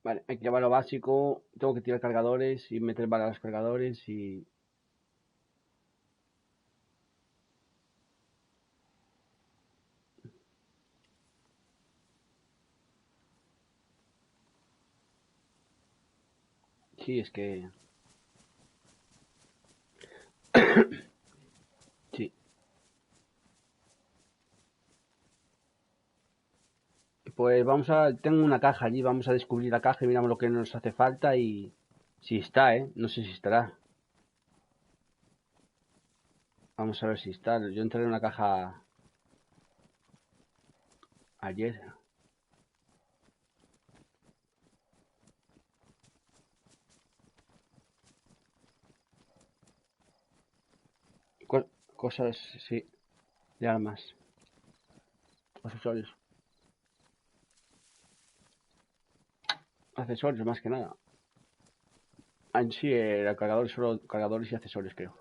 Vale, hay que llevar lo básico. Tengo que tirar cargadores y meter balas a los cargadores y... Sí, es que... Sí. Pues vamos a... Tengo una caja allí, vamos a descubrir la caja y miramos lo que nos hace falta y... Si está, ¿eh? No sé si estará. Vamos a ver si está. Yo entré en una caja ayer. Cosas, sí, de armas. Accesorios. Accesorios, más que nada. En sí, el cargador solo cargadores y accesorios, creo.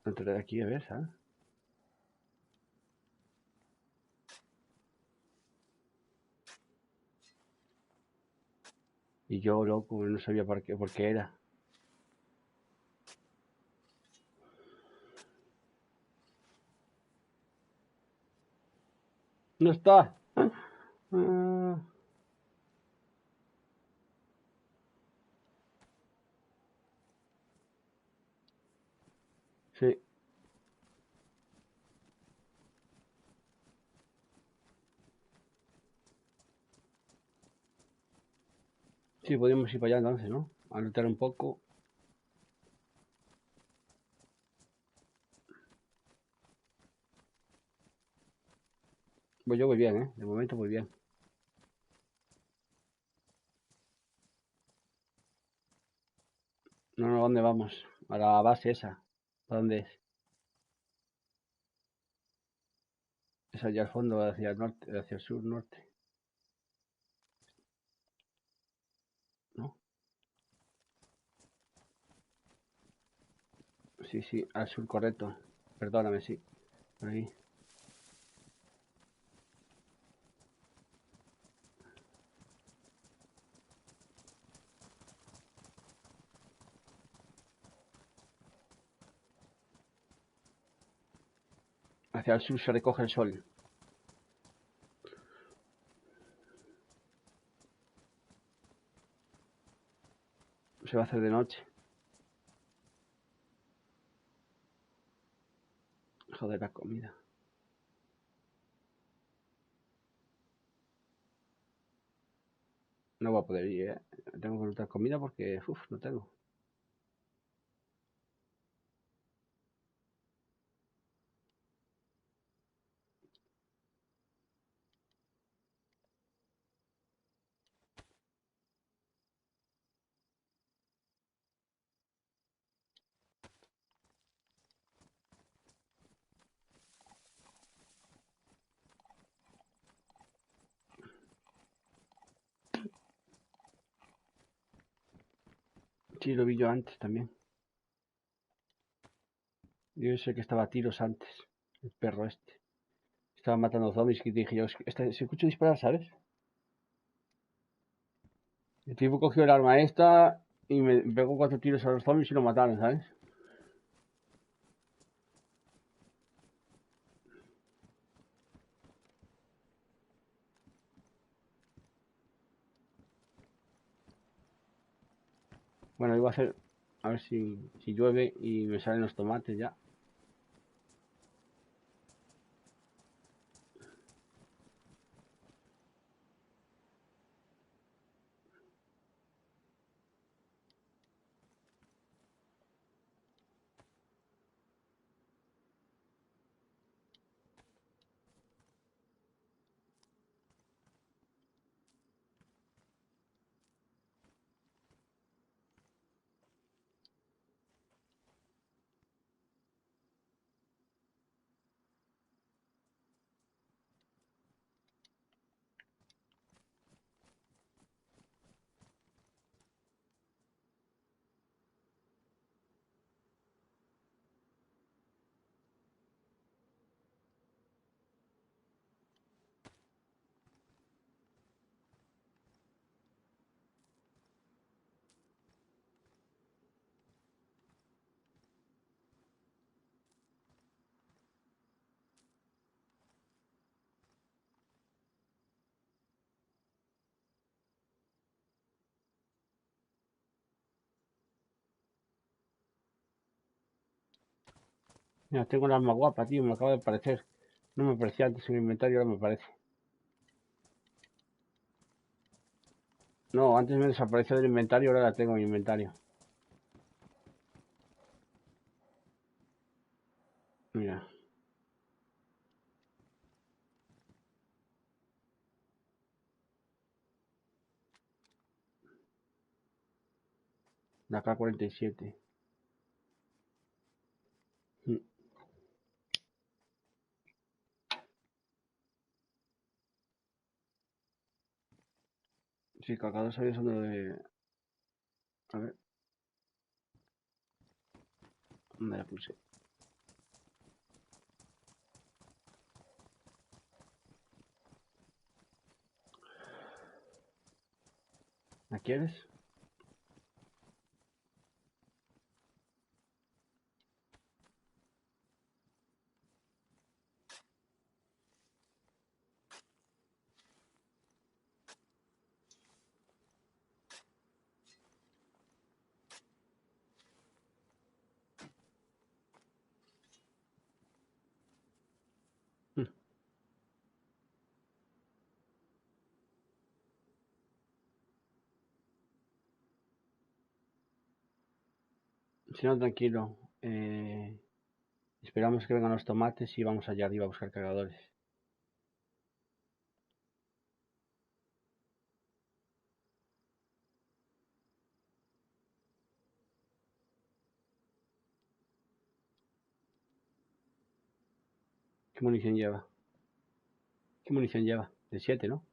Entré de aquí a ver, ¿sabes? Y yo, loco, no sabía por qué era. No está. Ah, sí, sí, podríamos ir para allá entonces, ¿no? A luchar un poco. Pues yo voy bien, ¿eh? De momento voy bien. No, no, ¿dónde vamos? A la base esa. ¿A dónde es? Es allá al fondo, hacia el norte, hacia el sur, norte, ¿no? Sí, sí, al sur, correcto. Perdóname, sí. Por ahí. Hacia el sur se recoge el sol. Se va a hacer de noche. Joder, la comida. No voy a poder ir, ¿eh? Tengo que luchar comida porque, uff, no tengo. Sí, lo vi yo antes también. Yo sé que estaba a tiros antes. El perro este. Estaba matando zombies y dije yo, se escucha disparar, ¿sabes? El tipo cogió el arma esta y me pegó 4 tiros a los zombies y lo mataron, ¿sabes? Bueno, iba a hacer, a ver si llueve y me salen los tomates ya. Mira, tengo la más guapa, tío, me acaba de parecer. No me parecía antes en el inventario, ahora me parece. No, antes me desapareció del inventario, ahora la tengo en mi inventario. Mira, la K-47. Mm. Sí, cargador sabía usando de... A ver, ¿dónde la puse? ¿La quieres? Mm. Si no, tranquilo. Esperamos que vengan los tomates y vamos allá arriba a buscar cargadores. ¿Qué munición lleva? ¿Qué munición lleva? De 7, ¿no?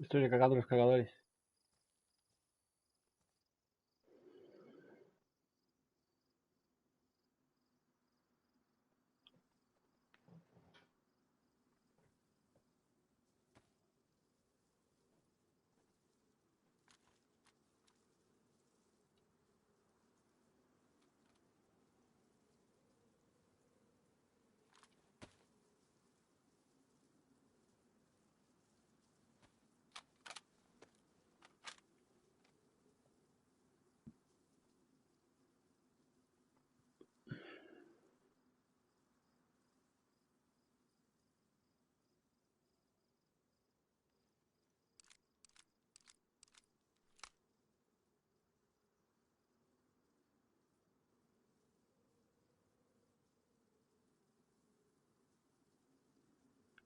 Estoy recargando los cargadores.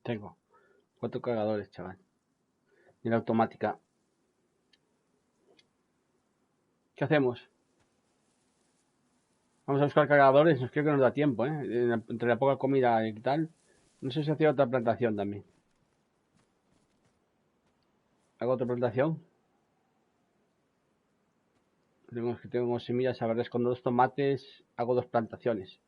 Tengo 4 cargadores, chaval. Y la automática. ¿Qué hacemos? Vamos a buscar cargadores. Creo que nos da tiempo, ¿eh? Entre la poca comida y tal. No sé si hacía otra plantación también. ¿Hago otra plantación? Tengo semillas verdes con 2 tomates. Hago 2 plantaciones.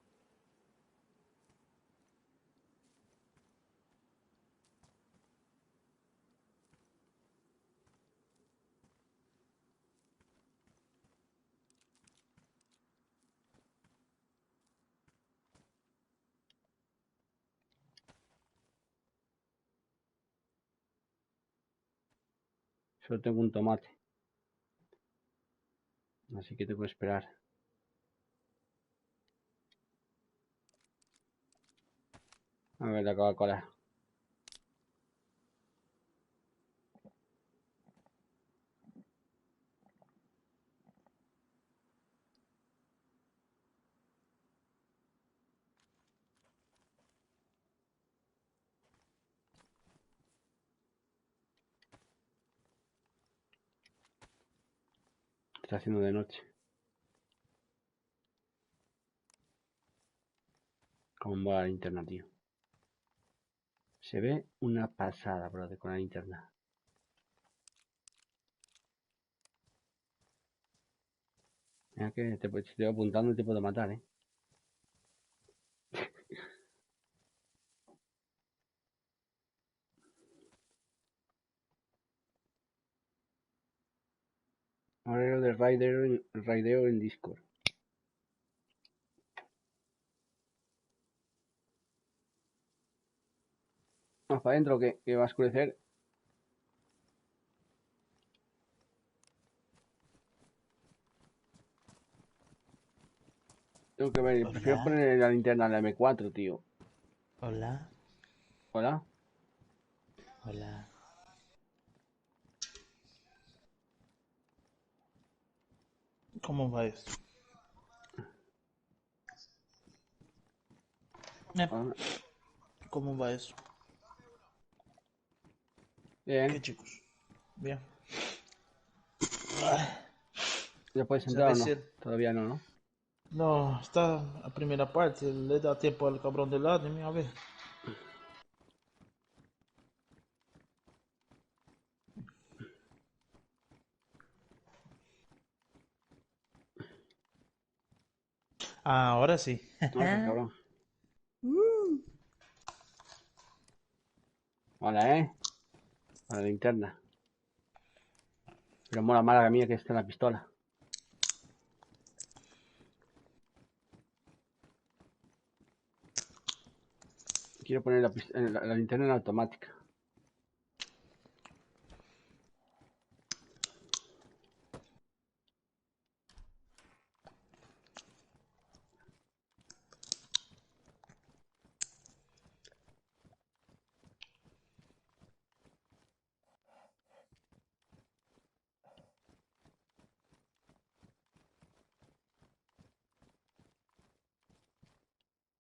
Solo tengo un tomate. Así que tengo que esperar. A ver la Coca-Cola. Está haciendo de noche. Como va la linterna, tío. Se ve una pasada, brother, con la linterna. Mira que te estoy apuntando y te puedo matar, ¿eh? Horario de raideo en Discord. ¿Vamos para adentro que va a oscurecer? Tengo que ver, prefiero Hola, poner la linterna en la M4, tío. hola, ¿Hola? hola. ¿Cómo va eso? Hola. ¿Cómo va eso? ¿Qué Bien. chicos? Bien. ¿Ya puedes entrar o ¿Sabes si no? Todavía no, ¿no? no, está a primera parte, le da tiempo al cabrón del admin, a ver. Ah, ahora sí. Ah, qué cabrón. Hola, ¿eh? Para la linterna. Pero mola más la mía que está en la pistola. Quiero poner la linterna en automática.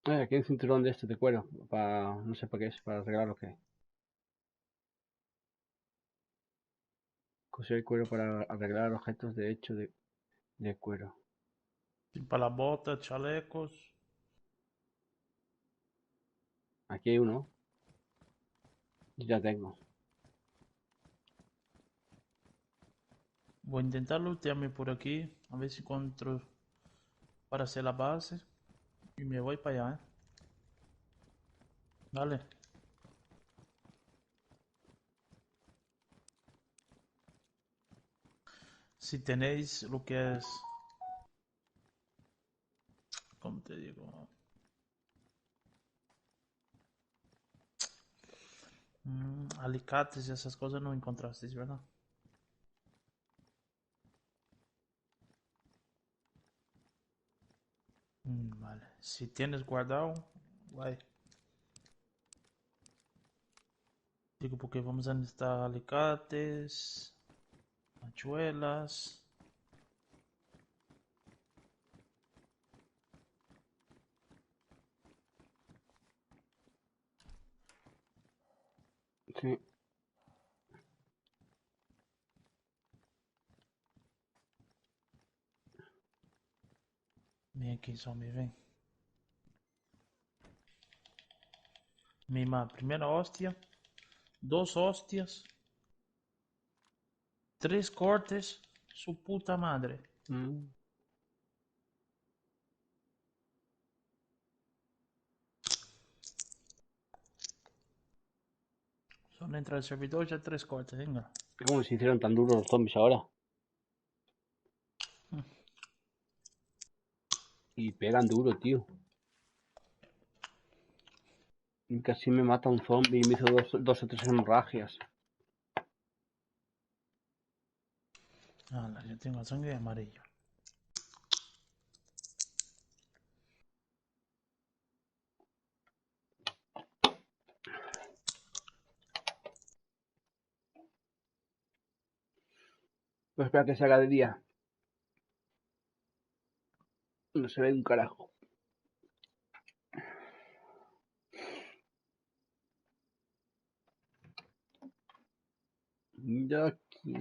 Aquí hay un cinturón de estos de cuero. Para, no sé para qué es, para arreglar lo que. Coser el cuero para arreglar objetos de hecho de cuero. Para las botas, chalecos. Aquí hay uno. Yo ya tengo. Voy a intentar lootearme por aquí, a ver si encuentro para hacer la base. Y me voy para allá, ¿eh? Dale. Si tenéis lo que es, ¿cómo te digo? Alicates y esas cosas no encontrasteis, ¿verdad? Vale. Si tienes guardado, guay. Digo porque vamos a necesitar alicates, hachuelas. Sí. Ven aquí, zombie, ven. Mima, primera hostia, dos hostias, tres cortes, su puta madre. Mm. Solo entra el servidor, ya tres cortes, venga. ¿Cómo se hicieron tan duros los zombies ahora? Y pegan duro, tío. Y casi me mata un zombie y me hizo dos o tres hemorragias. Hala, yo tengo sangre amarilla. Pues espera que se haga de día. No se ve un carajo. Ya aquí.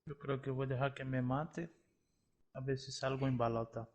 Yo creo que voy a dejar que me mate, a ver si salgo en balota.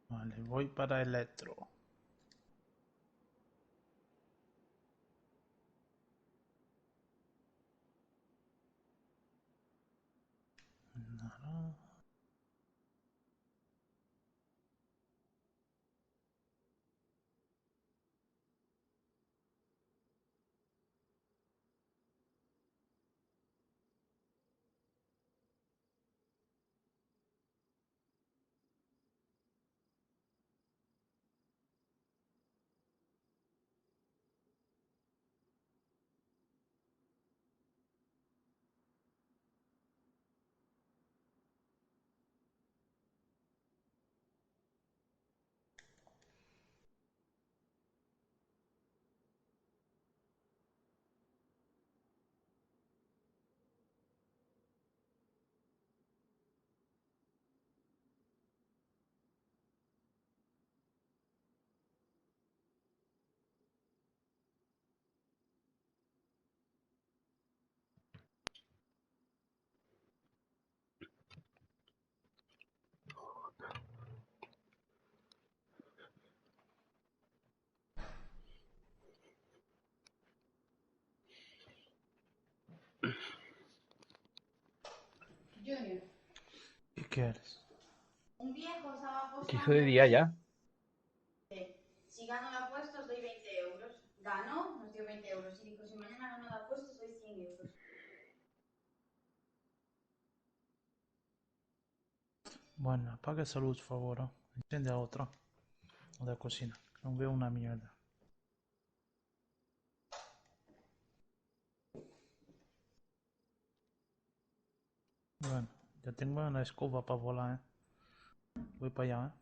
Vale, voy para electro. Naranja. Junior, ¿Qué quieres? un viejo estaba Se hizo de apostando día que ya. si gano la apuesta os doy 20 euros. Ganó, nos dio 20 euros. Y dijo, si mañana gano la apuesta os doy 100 euros. Bueno, apaga esa luz, por favor. Enciende a otra. O de cocina. No veo una mierda. Bueno, ya tengo una escoba para volar, Voy para allá,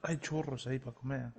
Hay churros ahí para comer.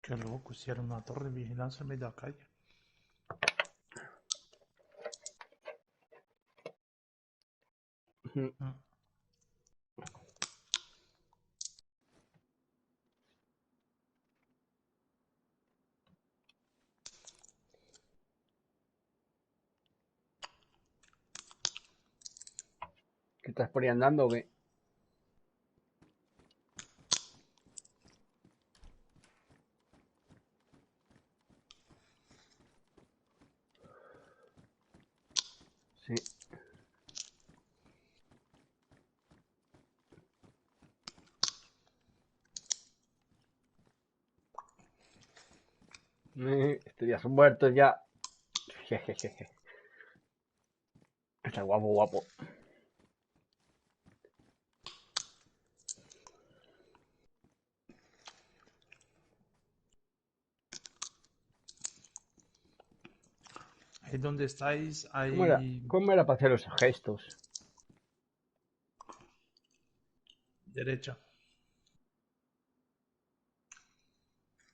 Qué loco, hicieron una torre de vigilancia en medio de la calle. Ujú. Mm. ¿Qué estás por ahí andando o qué? Sí. Estarías muertos ya. Jejeje. Está guapo, guapo. Ahí donde estáis, ¿Cómo era? hay ¿Cómo era para hacer los gestos? derecha.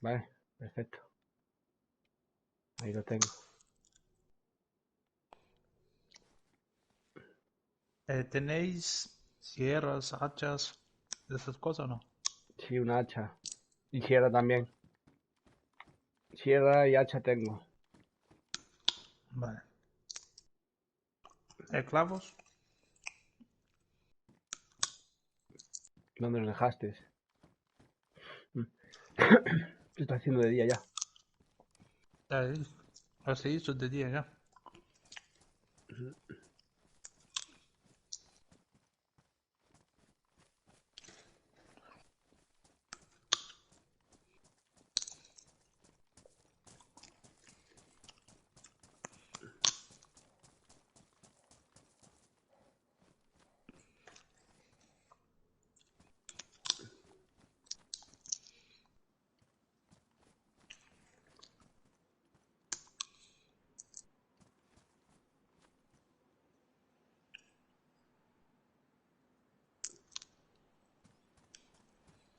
Vale, perfecto. Ahí lo tengo. ¿Tenéis sierras, hachas, esas cosas o no? Sí, una hacha. Y sierra también. Sierra y hacha tengo. Vale. ¿Clavos? ¿Dónde los dejaste? ¿Qué está haciendo de día ya? Ahí. Así, eso es de día ya.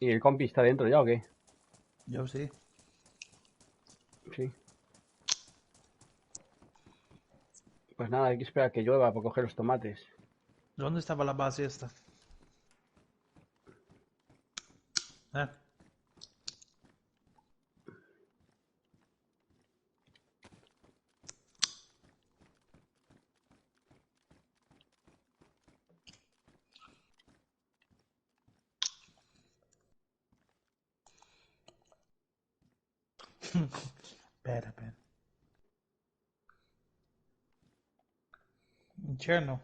¿Y el compi está dentro ya o qué? Yo sí. Sí. Pues nada, hay que esperar a que llueva para coger los tomates. ¿Dónde estaba la base esta? ¿Eh? Espera. Incherno.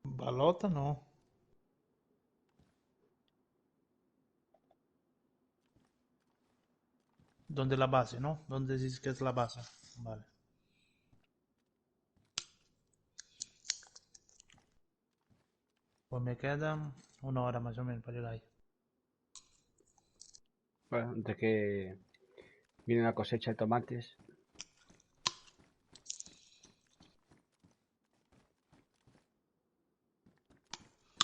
Balota no. ¿Dónde la base, no? ¿Dónde dices que es la base? Vale. Pues me quedan 1 hora más o menos para llegar ahí. Bueno, antes que viene la cosecha de tomates.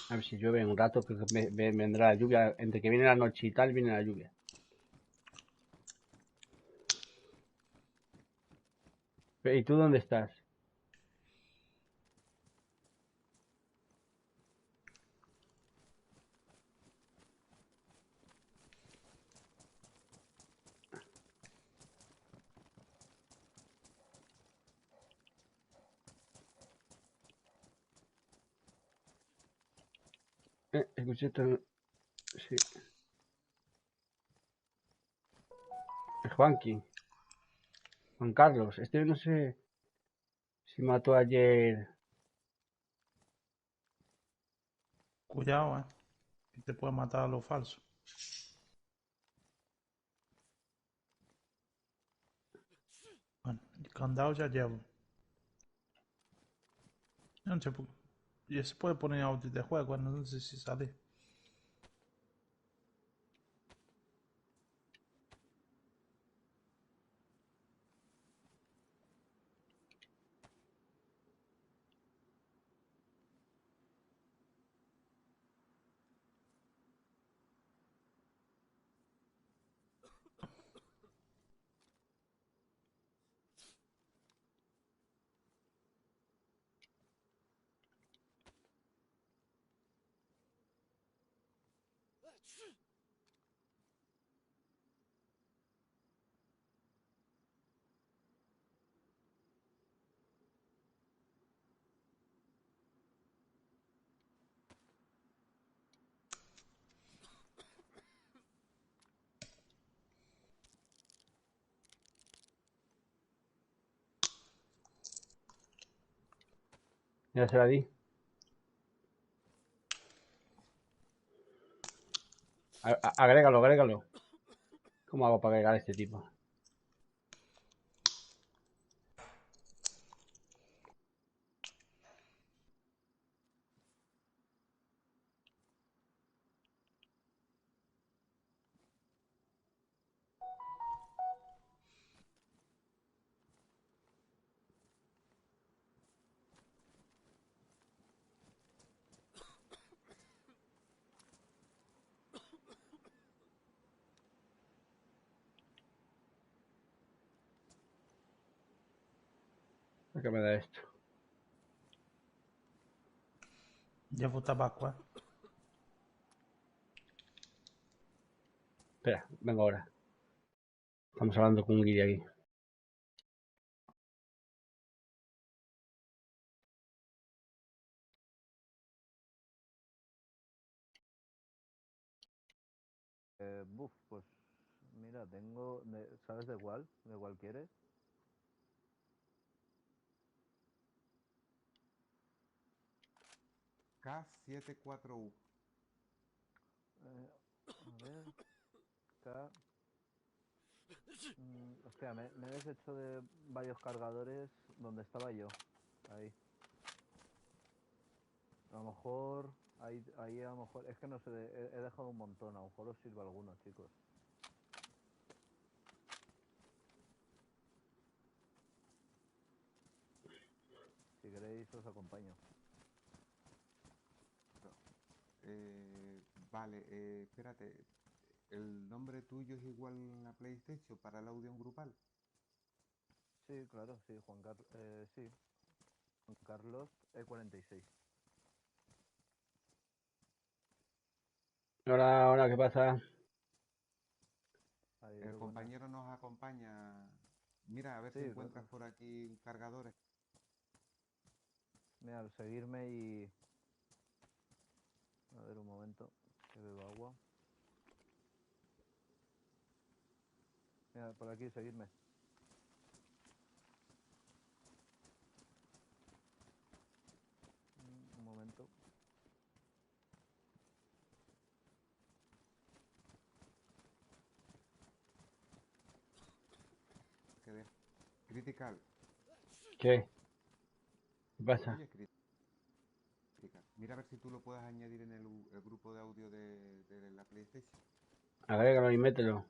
A ver si llueve en un rato, creo que vendrá la lluvia. Entre que viene la noche y tal, viene la lluvia. ¿Y tú dónde estás? Escuché esto. Sí. El Juanqui. Juan Carlos. Este no sé si mató ayer. Cuidado, que te puede matar a lo falso. Bueno, el candado ya llevo. Yo no sé por- Ya se puede poner audio de juego, no sé si sale. Ya se la di. Agrégalo. ¿Cómo hago para agregar a este tipo? ¿Para qué me da esto? Llevo tabaco, Espera, vengo ahora. Estamos hablando con un guiri aquí. Pues mira, tengo, ¿sabes de cuál? ¿De cuál quieres? K74U. A ver, acá. Hostia, me he deshecho de varios cargadores donde estaba yo. Ahí. A lo mejor, ahí a lo mejor, es que no sé, he dejado un montón, a lo mejor os sirve alguno, chicos. Si queréis os acompaño. Vale, espérate. ¿El nombre tuyo es igual en la PlayStation para el audio en grupal? Sí, claro, sí, sí, Juan Carlos E46. Hola, hola, ¿qué pasa? Ahí, El buenas. compañero nos acompaña. Mira, a ver si Sí, encuentras claro. por aquí cargadores. Mira, al seguirme y... A ver, un momento, que bebo agua. Mira, por aquí, seguirme. Un momento. Que de... Critical. ¿Qué? ¿Qué ¿Me pasa? oyes, Critical? Mira a ver si tú lo puedes añadir en el grupo de audio de la PlayStation. Agrégalo y mételo.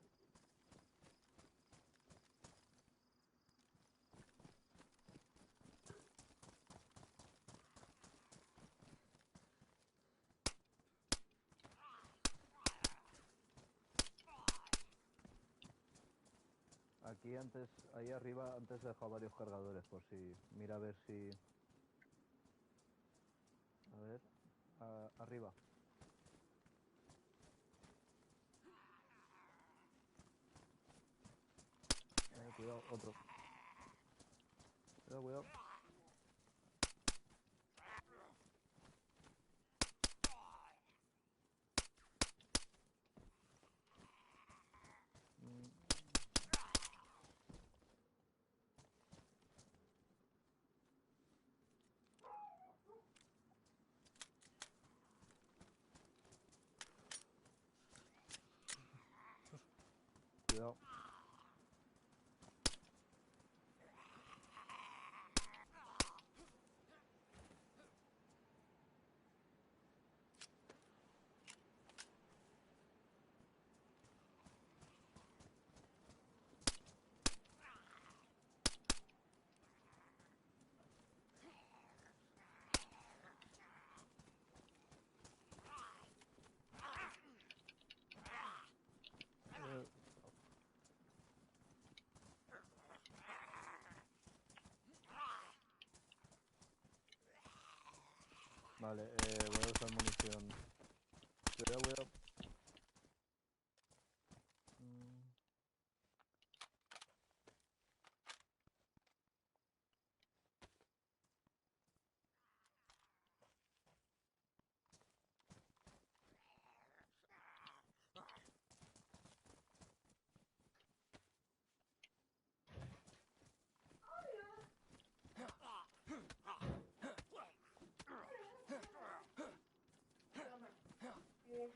Aquí antes, ahí arriba, antes he dejado varios cargadores, por si... Mira a ver si... A ver, arriba. Cuidado, otro. Cuidado, cuidado. Mm, Cuidado. Eh, Vale, voy a usar munición. Cuidado, cuidado. Mm,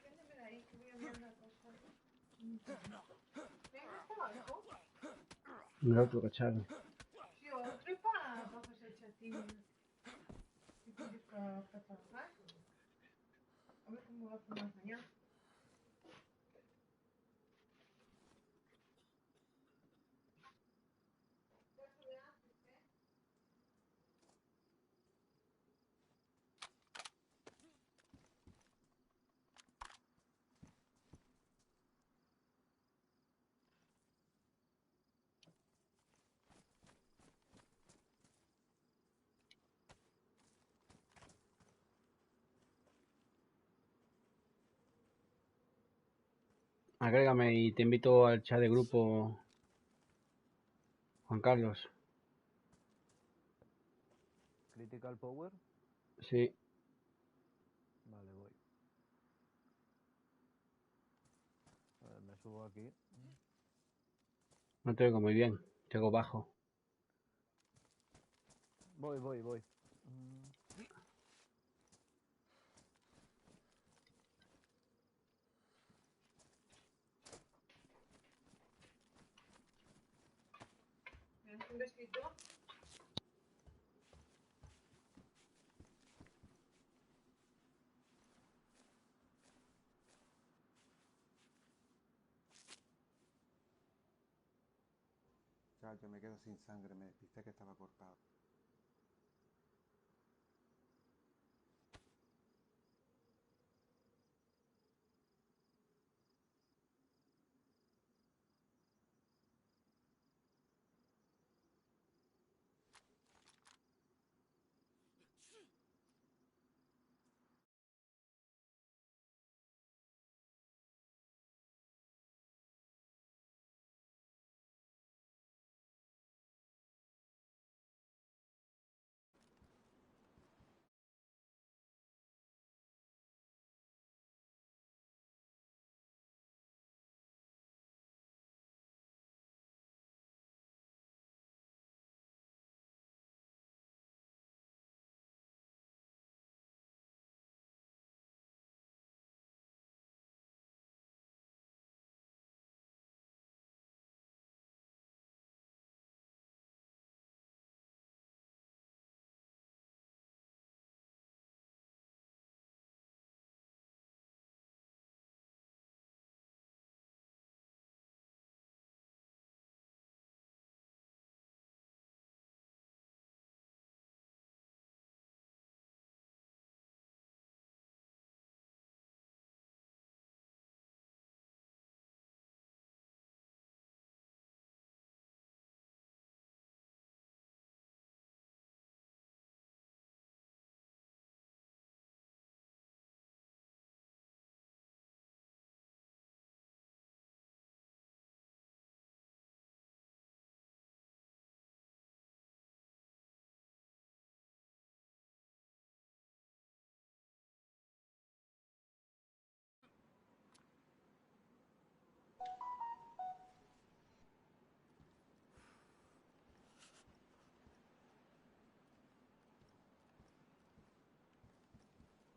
Préndeme de ahí que voy a ver una cosa. Venga, ¿está algo? El otro cacharro. Sí, otro y para hacer chatín. Y para trabajar. A ver cómo va a poner mañana. Agrégame y te invito al chat de grupo, Juan Carlos. Critical Power. Sí, Vale, voy. A ver, me subo aquí. no te oigo muy bien. Te oigo bajo. Voy. ¿Me un besito? Ya, yo me quedo sin sangre, me dijiste que estaba cortado.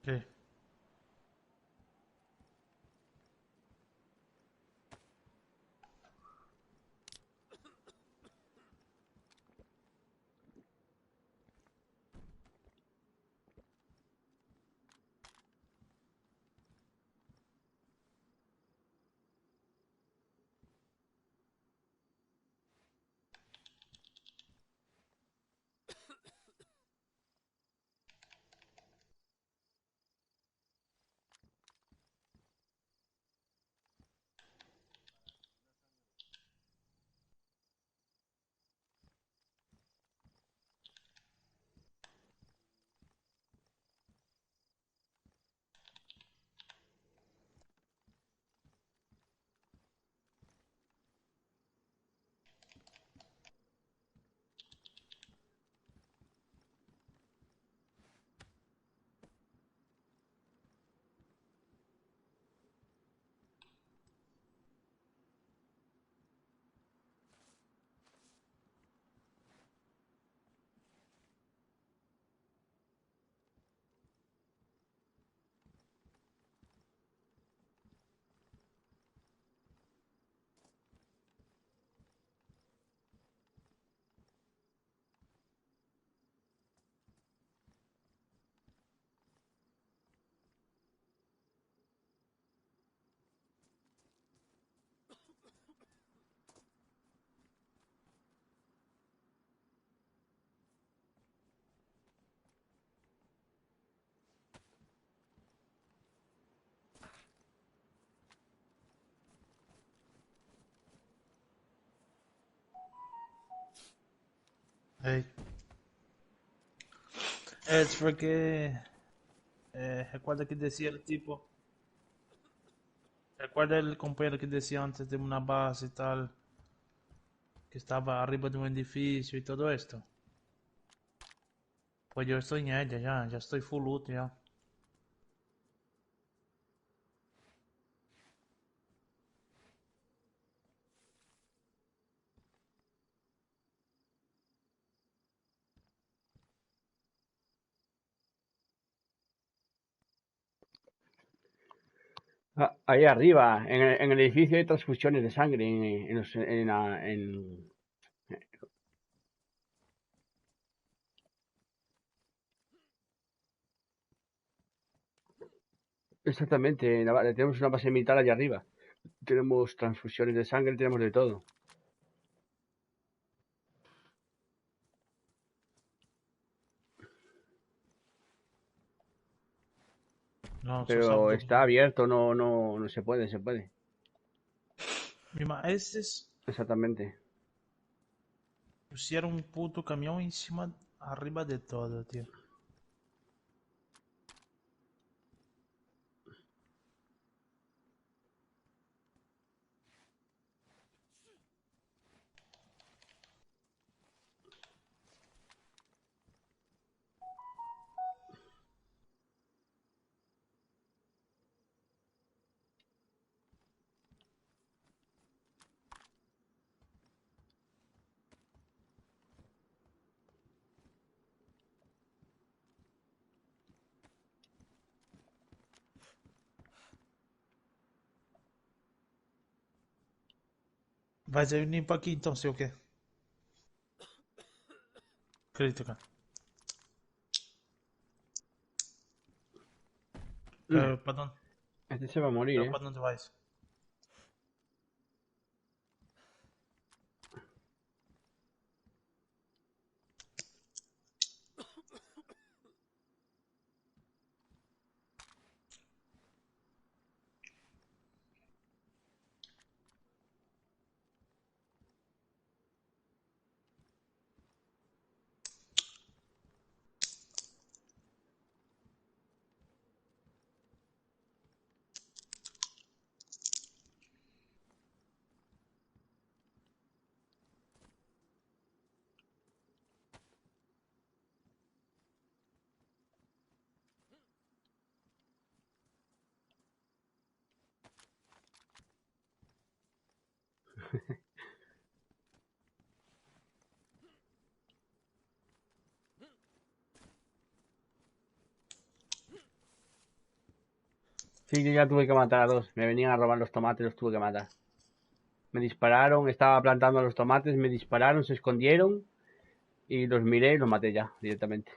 ¿Qué? Hey. Es porque... recuerda que decía el tipo... Recuerda el compañero que decía antes de una base y tal... Que estaba arriba de un edificio y todo esto. Pues yo estoy en ella ya, ya estoy full loot ya. Ahí arriba, en el edificio hay transfusiones de sangre. Exactamente, tenemos una base militar allá arriba. Tenemos transfusiones de sangre, tenemos de todo. No, eso es Pero algo... está abierto, no se puede, se puede. Mima, esses Exactamente. pusieron un puto camión encima, arriba de todo, tío. Vai venir para aqui então, sei o quê? Crítica. ¿Para dónde? Este se va a morir, ¿eh? ¿Para dónde vais? Sí, yo ya tuve que matar a dos. Me venían a robar los tomates, los tuve que matar. Me dispararon, estaba plantando los tomates, me dispararon, se escondieron y los miré y los maté ya directamente.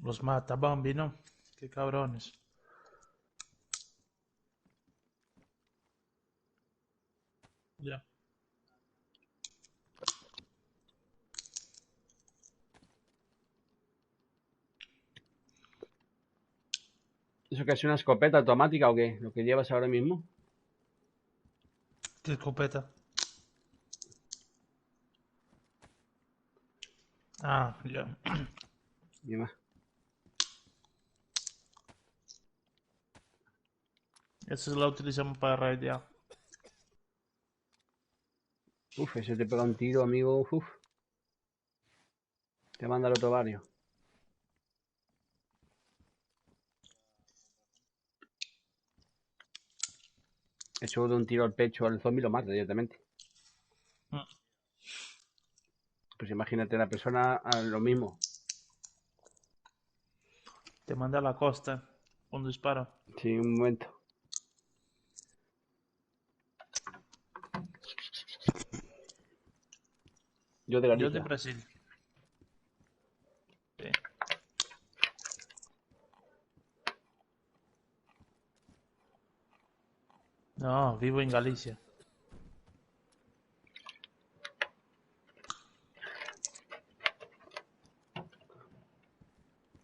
Los mata Bambi, ¿no? Qué cabrones. Ya. ¿Eso que es una escopeta automática o qué? ¿Lo que llevas ahora mismo? ¿Qué escopeta? Ah, ya. Mira. Esa la utilizamos para raidear. Uf, ese te pega un tiro, amigo. Uf. Te manda al otro barrio. Eso de un tiro al pecho al zombie lo mata directamente. Mm. Pues imagínate la persona a lo mismo. Te manda a la costa cuando dispara. Sí, un momento. Yo de Yo de Galicia. Brasil. Sí. No, vivo en Galicia.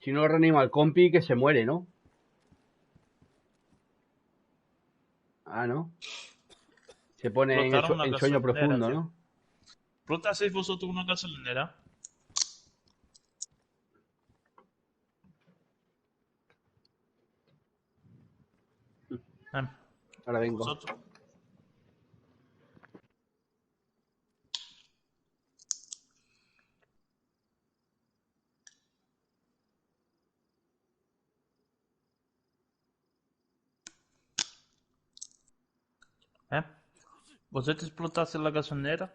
Si no reanima al compi que se muere, ¿no? Ah, ¿no? Se pone Explotaron una en sueño gasolinera, profundo, tío. ¿no? ¿Explotasteis vosotros una gasolinera? Eh, Ahora vengo. ¿Vosotros? ¿Eh? ¿Vosotros explotaste la gasolinera?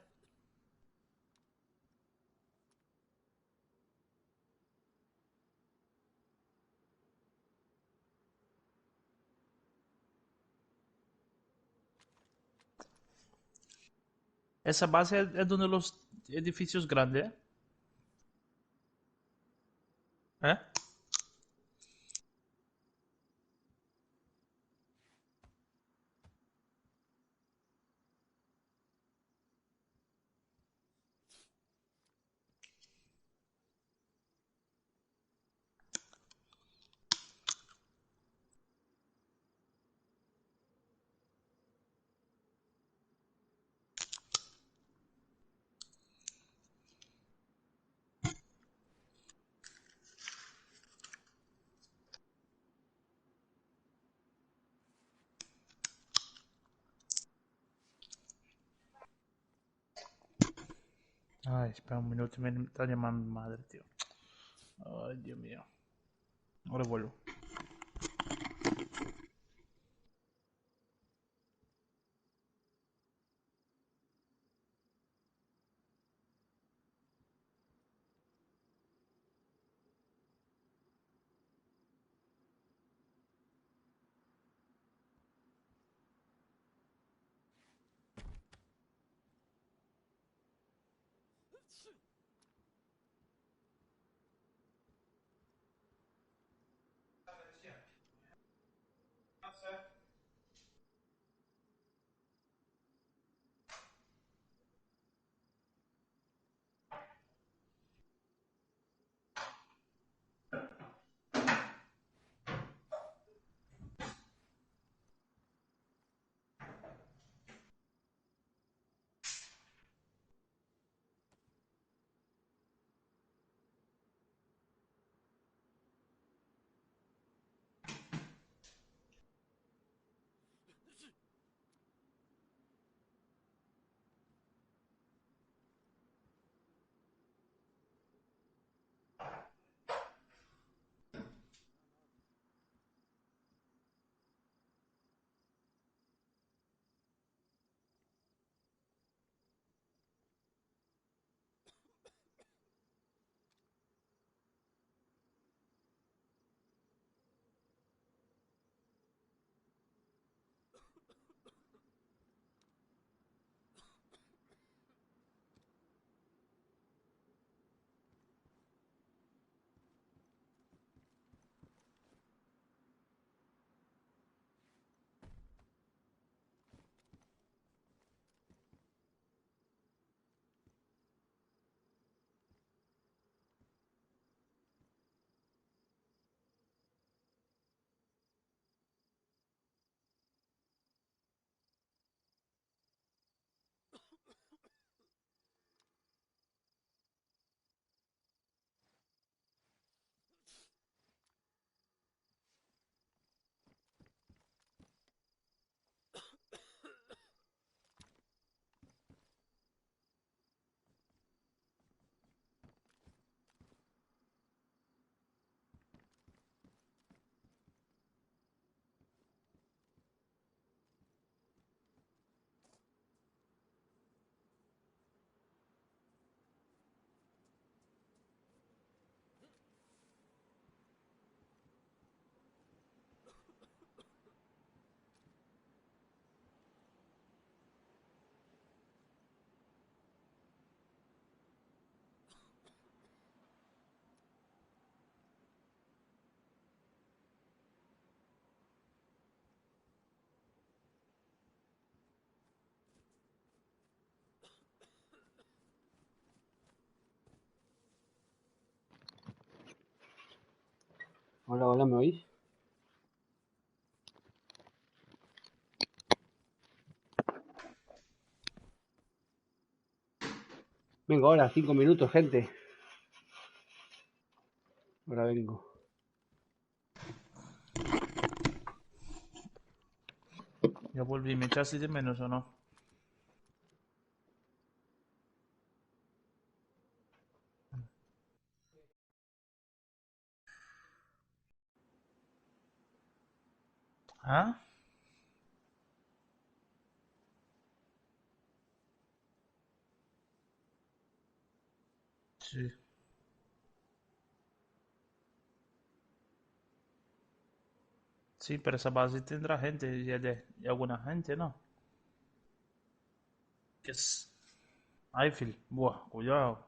Esa base es donde los edificios grandes, ¿eh? ¿Eh? Ay, espera un minuto, me está llamando mi madre, tío. Ay, Dios mío. Ahora vuelvo. Hola, hola, ¿me oís? Vengo ahora, 5 minutos, gente. Ahora vengo. Ya volví, ¿me echaste de menos o no? ¿Ah? Sí. Sí, pero esa base tendrá gente, y alguna gente, ¿no? ¿Qué es? Eiffel. Buah, cuidado.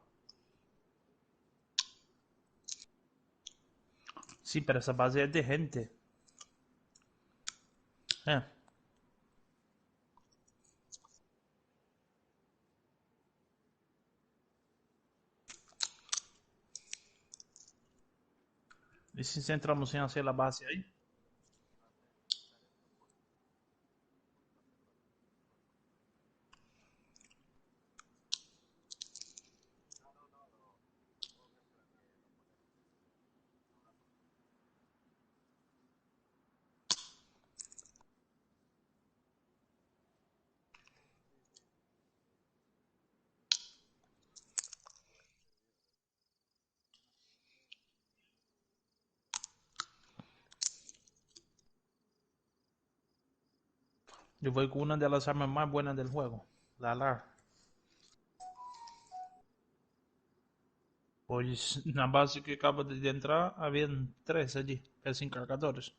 Sí, pero esa base es de gente. Eh. ¿Y si entramos en hacer la base ahí? Yo voy con una de las armas más buenas del juego. La LAR. Pues en la base que acabo de entrar, habían 3 allí, sin cargadores.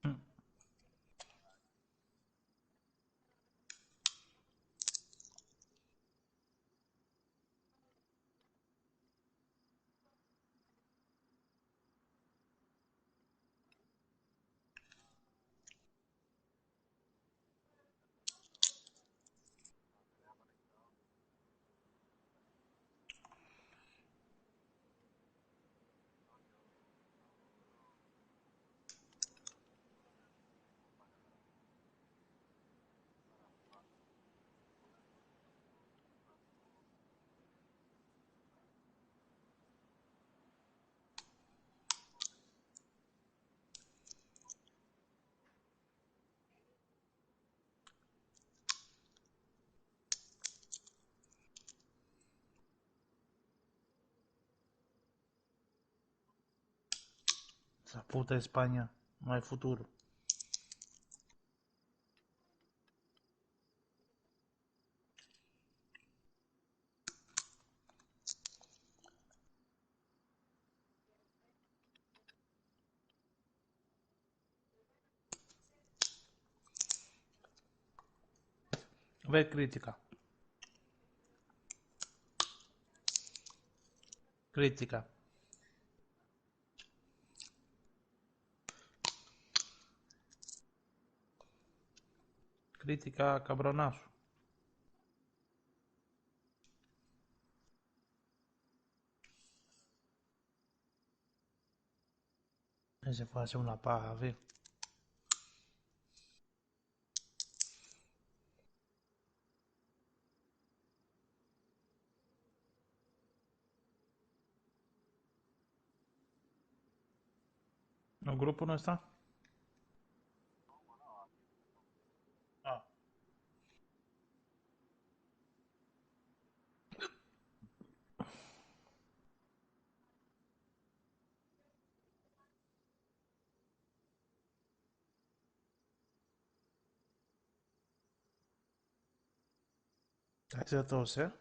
Mm. Esa puta España. No hay futuro. A ver, crítica. Crítica. Crítica, cabronazo. Ese fue a hacer una paja, tío. ¿El grupo no está? Ah, gracias a todos, ¿eh?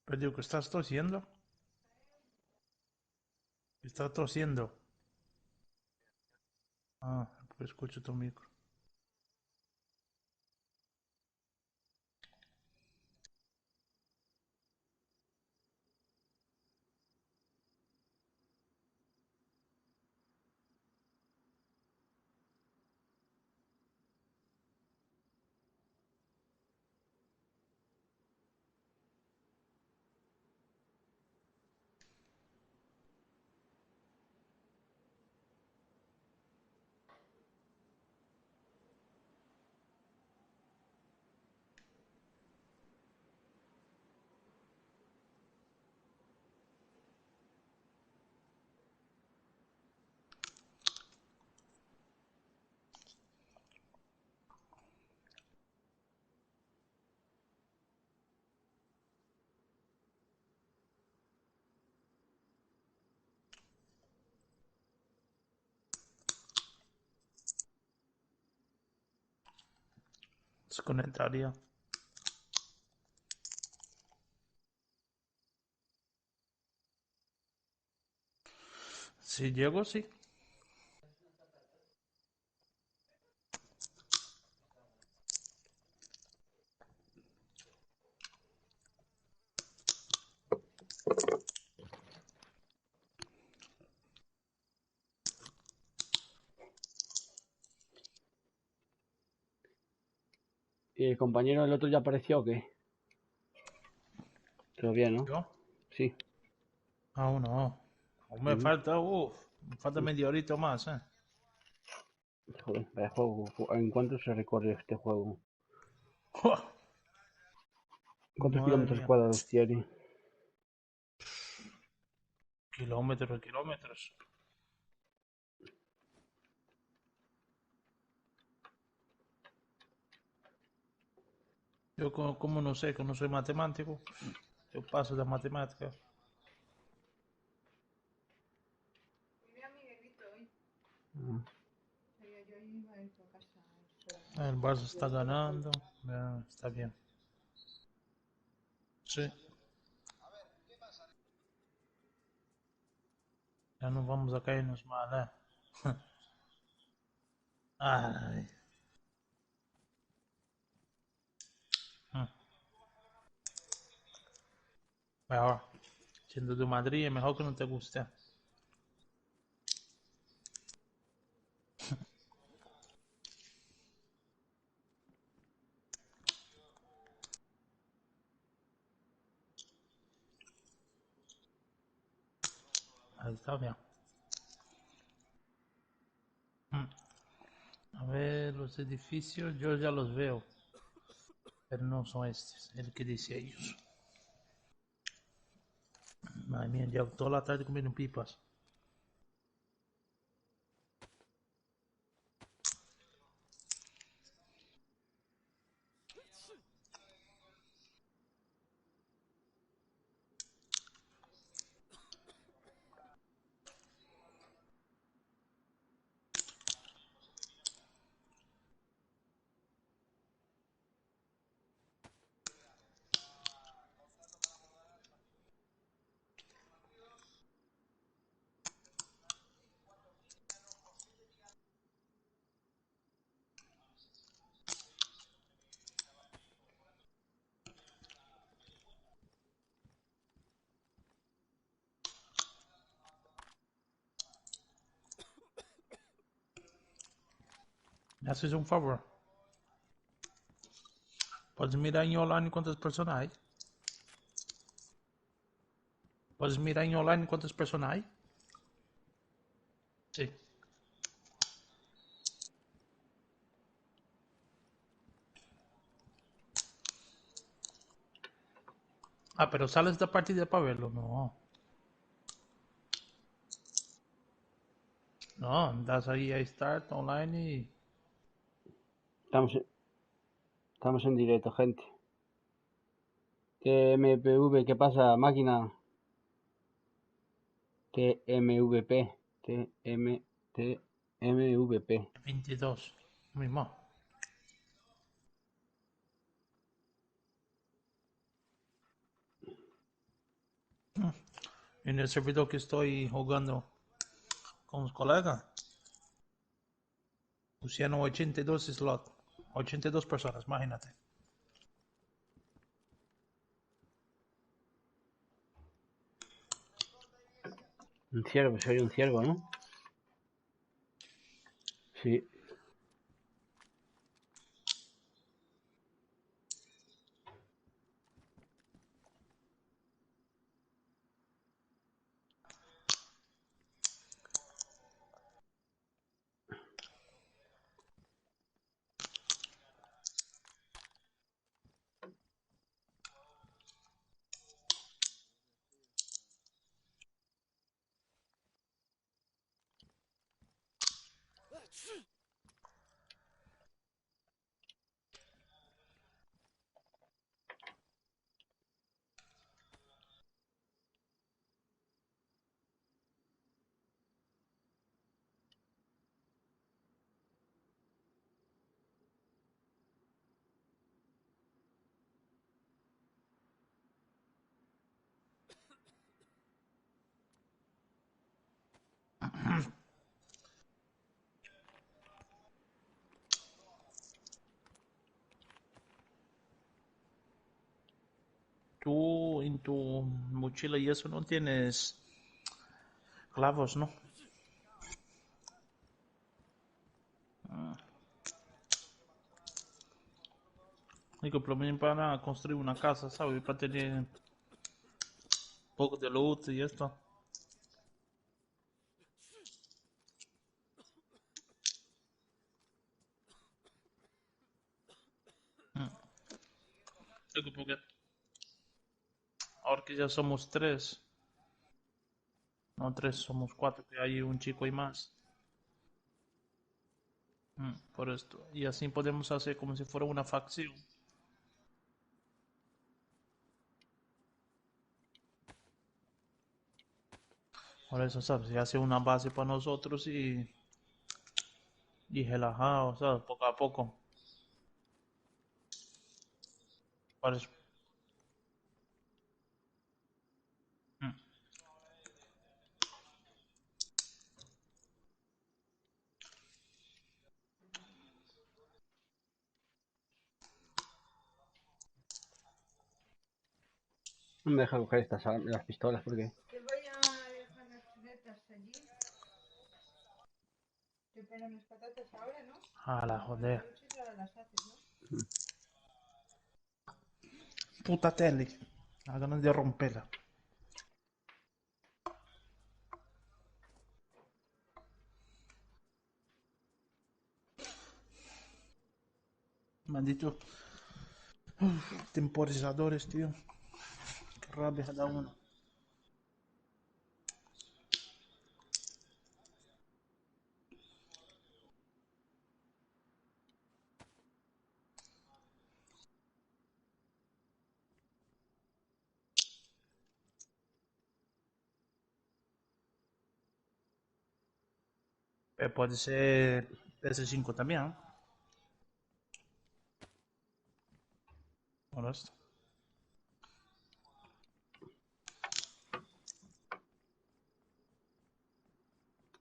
Pero digo que estás tosiendo. Estás tosiendo. Ah, pues escucho tu micro. Se conectaría. Si llego, sí. ¿Y el compañero del otro ya apareció o qué? Todavía, ¿no? ¿Yo? Sí. Aún no. Aún me falta, me falta media horita más, Joder, vaya juego. ¿En cuánto se recorre este juego? ¿Cuántos Madre kilómetros mía. cuadrados tiene? Kilómetros, kilómetros. Yo como no sé, que no soy matemático, yo paso de matemáticas. Mira a Miguelito hoy. Ah, Yo iba a ir a casa. El Barça está ganando. Ya, está bien. Sí. Ya no vamos a caernos mal, Ay. Mm. Mejor. Siendo de Madrid es mejor que no te guste. Ahí está bien. Mm. A ver, los edificios yo ya los veo, pero no son estos, el que dice ellos. Madre mía, llevo toda la tarde comiendo pipas. ¿Me haces un favor? ¿Puedes mirar en online cuántas personas hay? ¿Puedes mirar en online cuántas personas hay? Sí. Ah, pero sales de partida para verlo. No. No, das ahí a Start online y... estamos en directo, gente. TMPV, ¿qué pasa, máquina? TMVP. TMVP. 22. Mismo. En el servidor que estoy jugando con los colegas, pusieron 82 slots. 82 personas, imagínate. Un ciervo, soy un ciervo, ¿no? Sí. Tú en tu mochila y eso no tienes clavos, ¿no? Digo, por lo menos para construir una casa, ¿sabes? Para tener un poco de luz y esto. Digo, porque ahora que ya somos tres, no tres, somos cuatro, que hay un chico y más. Por esto. Y así podemos hacer como si fuera una facción. Por eso, ¿sabes? Se hace una base para nosotros y relajado, ¿sabes? Poco a poco. Por eso. Mm. No me deja coger las pistolas porque... Que voy a dejar las chuletas allí. Te ponen las patatas ahora, ¿no? A la Luego a la joder. noche ya las haces, ¿no? Puta tele. A ganas de romperla. Maldito. Temporizadores, tío. Qué rabia da uno. Puede ser PS5 también, ¿eh? Ahora esto.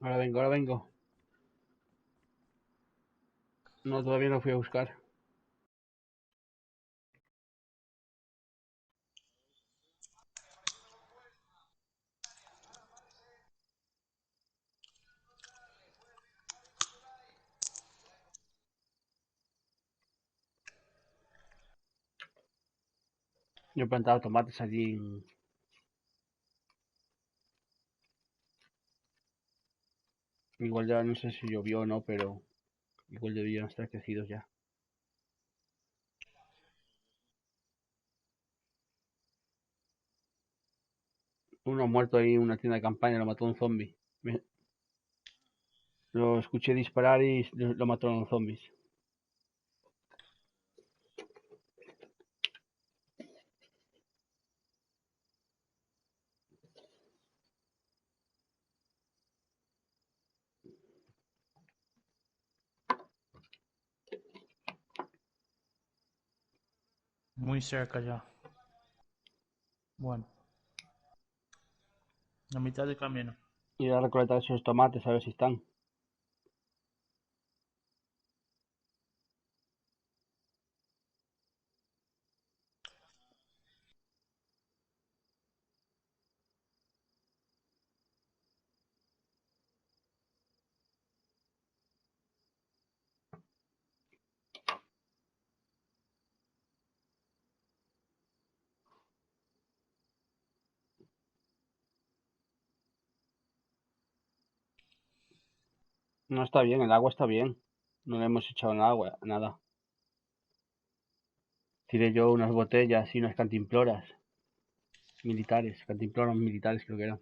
Ahora vengo, ahora vengo. No, todavía no fui a buscar. Yo he plantado tomates allí. Igual ya no sé si llovió o no, pero igual debían estar crecidos ya. Uno muerto ahí en una tienda de campaña, lo mató un zombie. Lo escuché disparar y lo mataron los zombies. Muy cerca ya. Bueno, la mitad del camino. Ir a recolectar esos tomates a ver si están. No está bien, el agua está bien. No le hemos echado nada. Tiré yo unas botellas y unas cantimploras militares. Cantimploras militares creo que eran.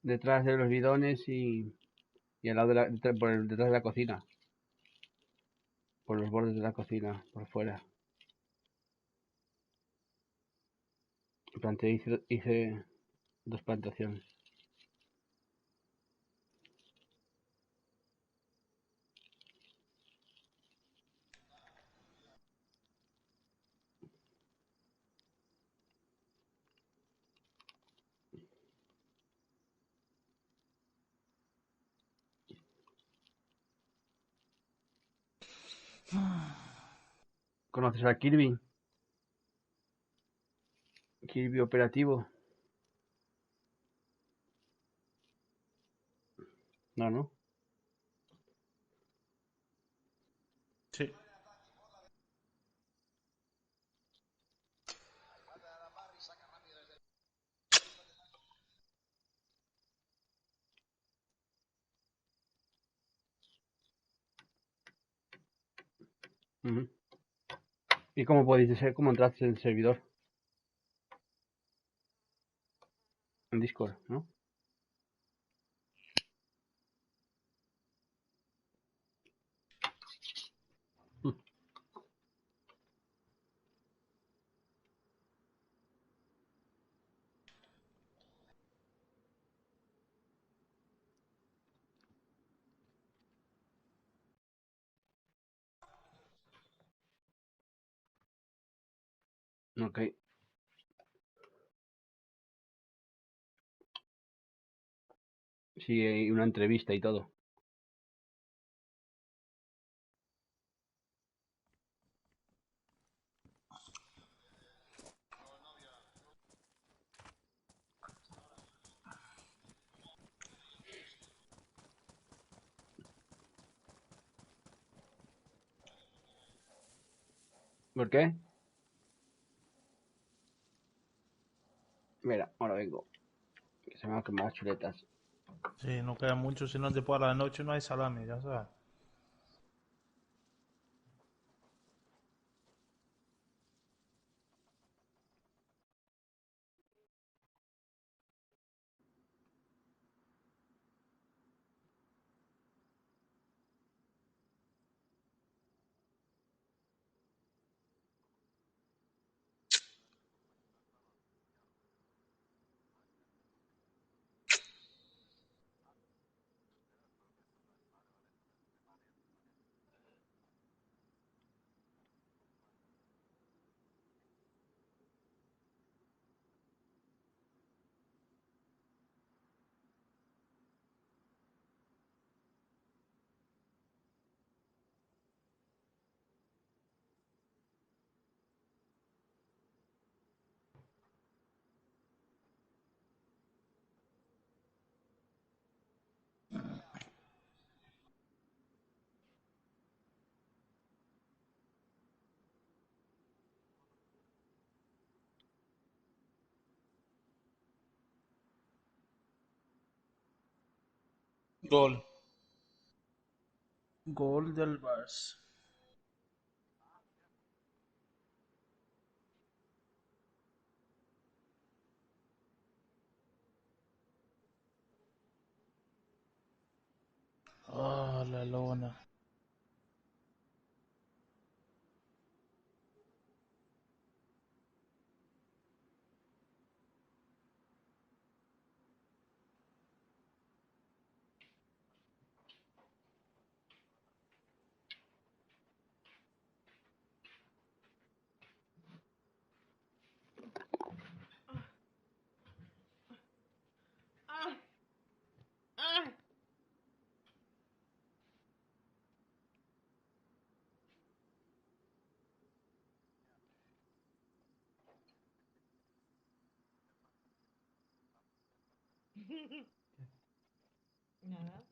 Detrás de los bidones y al lado detrás de la cocina. Por los bordes de la cocina, por fuera. Hice 2 plantaciones. ¿Conoces a Kirby? Kirby operativo. No, no. Sí. Ujú. ¿Y cómo podéis ser? ¿Cómo entraste en el servidor? En Discord, ¿no? Mm, ok. Sí, hay una entrevista y todo. ¿Por qué? Mira, ahora vengo. Que se me van a quemar las chuletas. Sí, no queda mucho, si no después a la noche no hay salami, ya sabes. Gol. Gol del Barça. Ah, la lona. Ah, ah. Nada.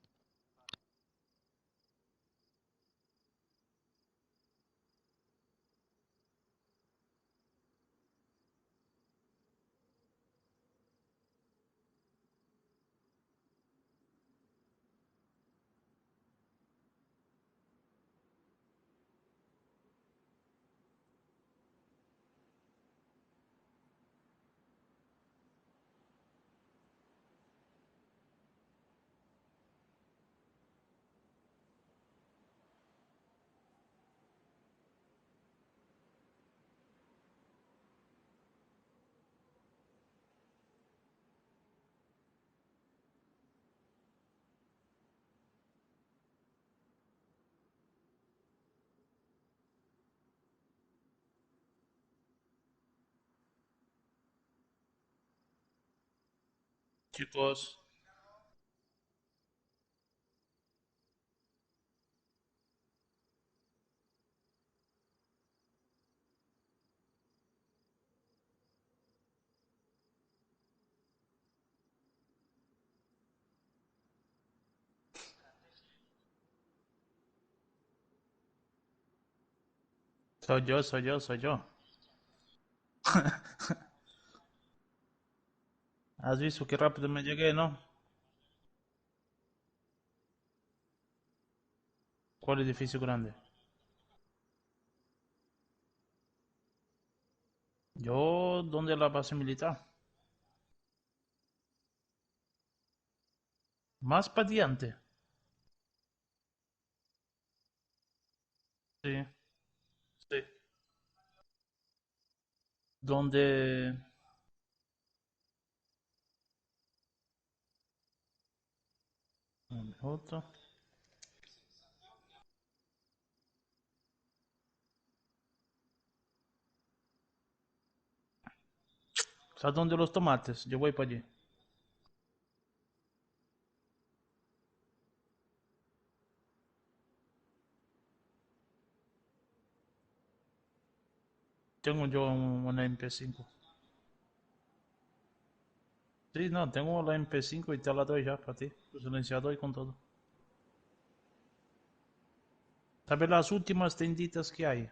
Chicos, Soy yo. ¿Has visto qué rápido me llegué, no? ¿Cuál edificio grande? Yo, ¿dónde es la base militar? Más para adelante. Sí, sí. ¿Dónde? Un minuto. ¿Sabes dónde los tomates? Yo voy para allí. Tengo yo una MP5. Sí, no, tengo la MP5 y te la doy ya para ti. Tu silenciador y con todo. ¿Sabes las últimas tienditas que hay?